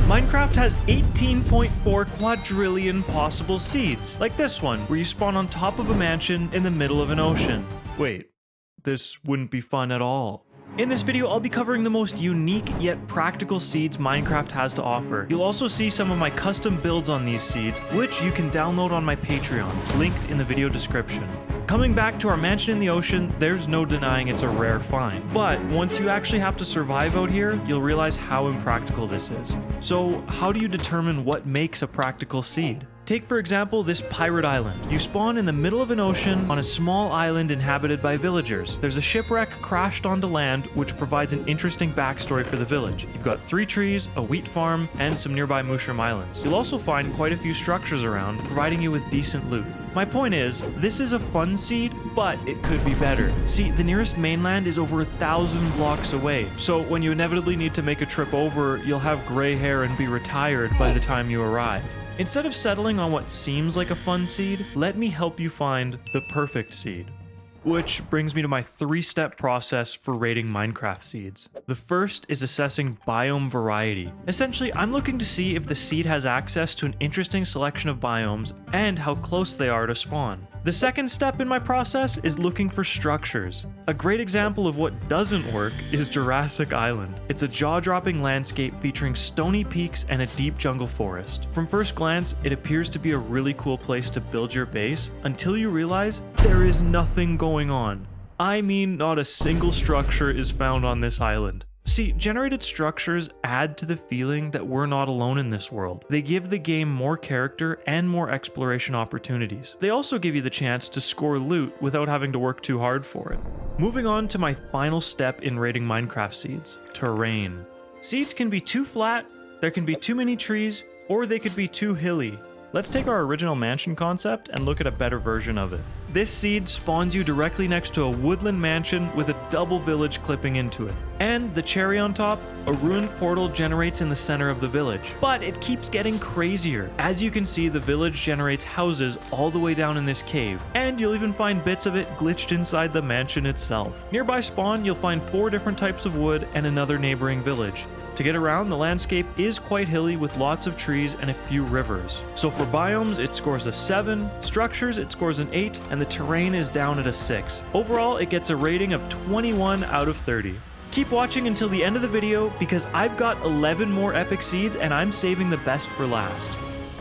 Minecraft has 18.4 quadrillion possible seeds, like this one, where you spawn on top of a mansion in the middle of an ocean. Wait, this wouldn't be fun at all. In this video, I'll be covering the most unique yet practical seeds Minecraft has to offer. You'll also see some of my custom builds on these seeds, which you can download on my Patreon, linked in the video description. Coming back to our mansion in the ocean, there's no denying it's a rare find. But once you actually have to survive out here, you'll realize how impractical this is. So how do you determine what makes a practical seed? Take for example this pirate island. You spawn in the middle of an ocean on a small island inhabited by villagers. There's a shipwreck crashed onto land, which provides an interesting backstory for the village. You've got 3 trees, a wheat farm, and some nearby mushroom islands. You'll also find quite a few structures around, providing you with decent loot. My point is, this is a fun seed, but it could be better. See, the nearest mainland is over 1,000 blocks away, so when you inevitably need to make a trip over, you'll have gray hair and be retired by the time you arrive. Instead of settling on what seems like a fun seed, let me help you find the perfect seed. Which brings me to my 3-step process for rating Minecraft seeds. The first is assessing biome variety. Essentially, I'm looking to see if the seed has access to an interesting selection of biomes and how close they are to spawn. The second step in my process is looking for structures. A great example of what doesn't work is Jurassic Island. It's a jaw-dropping landscape featuring stony peaks and a deep jungle forest. From first glance, it appears to be a really cool place to build your base until you realize there is nothing going on. I mean, not a single structure is found on this island. See, generated structures add to the feeling that we're not alone in this world. They give the game more character and more exploration opportunities. They also give you the chance to score loot without having to work too hard for it. Moving on to my final step in rating Minecraft seeds, terrain. Seeds can be too flat, there can be too many trees, or they could be too hilly. Let's take our original mansion concept and look at a better version of it. This seed spawns you directly next to a woodland mansion with a double village clipping into it. And the cherry on top, a ruined portal generates in the center of the village. But it keeps getting crazier. As you can see, the village generates houses all the way down in this cave. And you'll even find bits of it glitched inside the mansion itself. Nearby spawn, you'll find 4 different types of wood and another neighboring village. To get around, the landscape is quite hilly with lots of trees and a few rivers. So for biomes, it scores a 7, structures it scores an 8, and the terrain is down at a 6. Overall, it gets a rating of 21 out of 30. Keep watching until the end of the video because I've got 11 more epic seeds and I'm saving the best for last.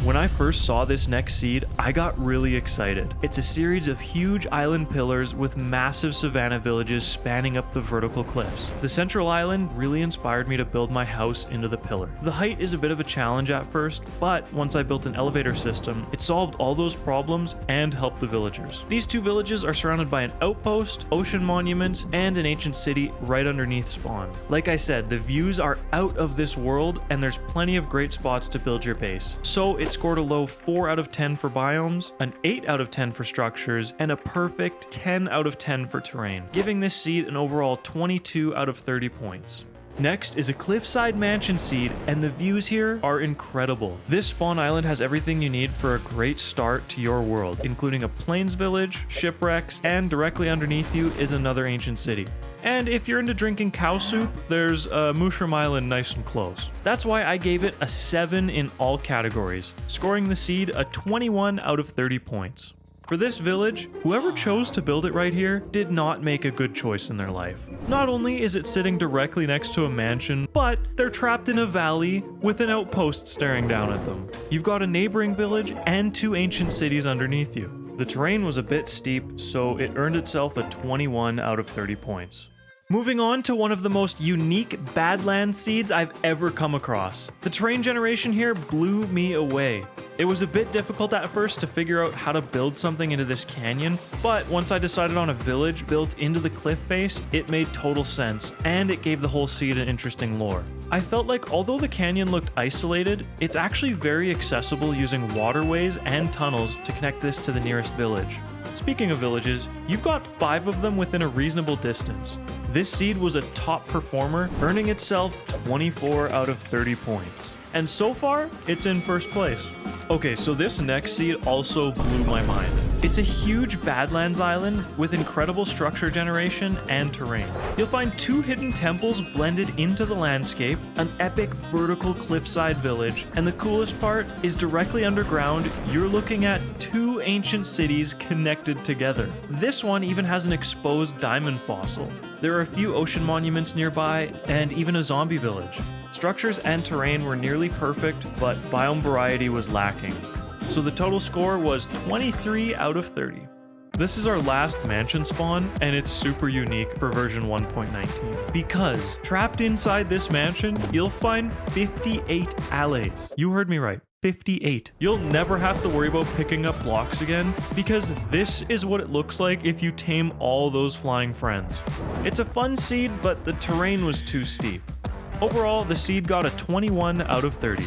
When I first saw this next seed, I got really excited. It's a series of huge island pillars with massive savanna villages spanning up the vertical cliffs. The central island really inspired me to build my house into the pillar. The height is a bit of a challenge at first, but once I built an elevator system, it solved all those problems and helped the villagers. These 2 villages are surrounded by an outpost, ocean monument, and an ancient city right underneath spawn. Like I said, the views are out of this world and there's plenty of great spots to build your base. So it scored a low 4 out of 10 for biomes, an 8 out of 10 for structures, and a perfect 10 out of 10 for terrain, giving this seed an overall 22 out of 30 points. Next is a cliffside mansion seed, and the views here are incredible. This spawn island has everything you need for a great start to your world, including a plains village, shipwrecks, and directly underneath you is another ancient city. And if you're into drinking cow soup, there's a mushroom island nice and close. That's why I gave it a 7 in all categories, scoring the seed a 21 out of 30 points. For this village, whoever chose to build it right here did not make a good choice in their life. Not only is it sitting directly next to a mansion, but they're trapped in a valley with an outpost staring down at them. You've got a neighboring village and 2 ancient cities underneath you. The terrain was a bit steep, so it earned itself a 21 out of 30 points. Moving on to one of the most unique Badlands seeds I've ever come across. The terrain generation here blew me away. It was a bit difficult at first to figure out how to build something into this canyon, but once I decided on a village built into the cliff face, it made total sense, and it gave the whole seed an interesting lore. I felt like although the canyon looked isolated, it's actually very accessible using waterways and tunnels to connect this to the nearest village. Speaking of villages, you've got 5 of them within a reasonable distance. This seed was a top performer, earning itself 24 out of 30 points. And so far, it's in first place. Okay, so this next seed also blew my mind. It's a huge Badlands island with incredible structure generation and terrain. You'll find 2 hidden temples blended into the landscape, an epic vertical cliffside village, and the coolest part is directly underground, you're looking at 2 ancient cities connected together. This one even has an exposed diamond fossil. There are a few ocean monuments nearby, and even a zombie village. Structures and terrain were nearly perfect, but biome variety was lacking. So the total score was 23 out of 30. This is our last mansion spawn, and it's super unique for version 1.19. Because trapped inside this mansion, you'll find 58 allays. You heard me right. 58. You'll never have to worry about picking up blocks again, because this is what it looks like if you tame all those flying friends. It's a fun seed, but the terrain was too steep. Overall, the seed got a 21 out of 30.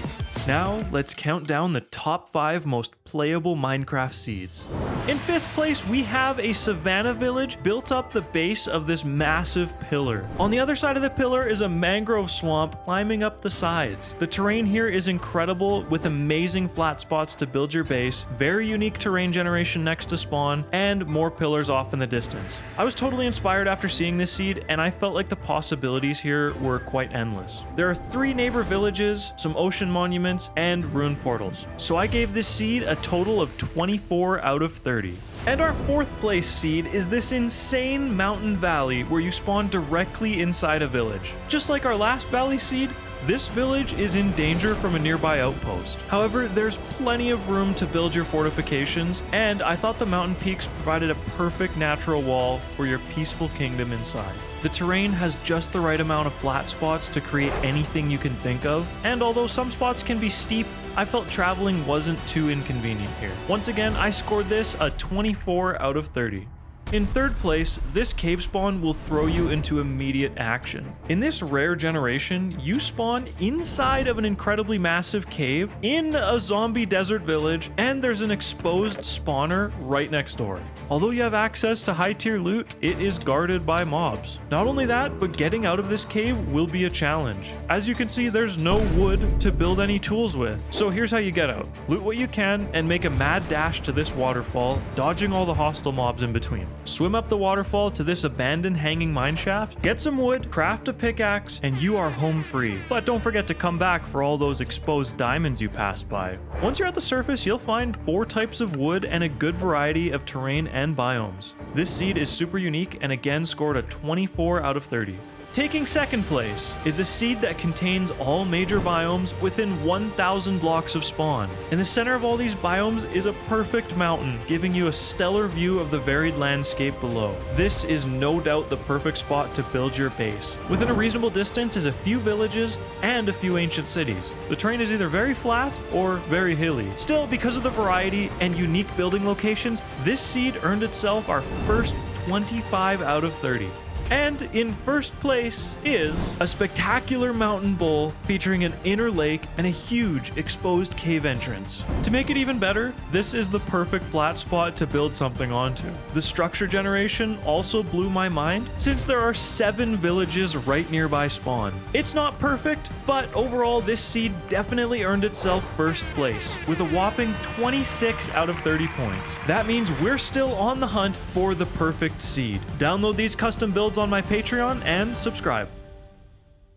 Now, let's count down the top 5 most playable Minecraft seeds. In 5th place, we have a savanna village built up the base of this massive pillar. On the other side of the pillar is a mangrove swamp climbing up the sides. The terrain here is incredible with amazing flat spots to build your base, very unique terrain generation next to spawn, and more pillars off in the distance. I was totally inspired after seeing this seed, and I felt like the possibilities here were quite endless. There are 3 neighbor villages, some ocean monuments, and rune portals. So I gave this seed a total of 24 out of 30. And our 4th place seed is this insane mountain valley where you spawn directly inside a village. Just like our last valley seed, this village is in danger from a nearby outpost. However, there's plenty of room to build your fortifications, and I thought the mountain peaks provided a perfect natural wall for your peaceful kingdom inside. The terrain has just the right amount of flat spots to create anything you can think of, and although some spots can be steep, I felt traveling wasn't too inconvenient here. Once again, I scored this a 24 out of 30. In 3rd place, this cave spawn will throw you into immediate action. In this rare generation, you spawn inside of an incredibly massive cave in a zombie desert village, and there's an exposed spawner right next door. Although you have access to high tier loot, it is guarded by mobs. Not only that, but getting out of this cave will be a challenge. As you can see, there's no wood to build any tools with. So here's how you get out. Loot what you can and make a mad dash to this waterfall, dodging all the hostile mobs in between. Swim up the waterfall to this abandoned hanging mineshaft, get some wood, craft a pickaxe, and you are home free. But don't forget to come back for all those exposed diamonds you passed by. Once you're at the surface, you'll find 4 types of wood and a good variety of terrain and biomes. This seed is super unique and again scored a 24 out of 30. Taking 2nd place is a seed that contains all major biomes within 1,000 blocks of spawn. In the center of all these biomes is a perfect mountain, giving you a stellar view of the varied landscape below. This is no doubt the perfect spot to build your base. Within a reasonable distance is a few villages and a few ancient cities. The terrain is either very flat or very hilly. Still, because of the variety and unique building locations, this seed earned itself our first 25 out of 30. And in 1st place is a spectacular mountain bowl featuring an inner lake and a huge exposed cave entrance. To make it even better, this is the perfect flat spot to build something onto. The structure generation also blew my mind since there are 7 villages right nearby spawn. It's not perfect, but overall this seed definitely earned itself 1st place with a whopping 26 out of 30 points. That means we're still on the hunt for the perfect seed. Download these custom builds on my Patreon and subscribe.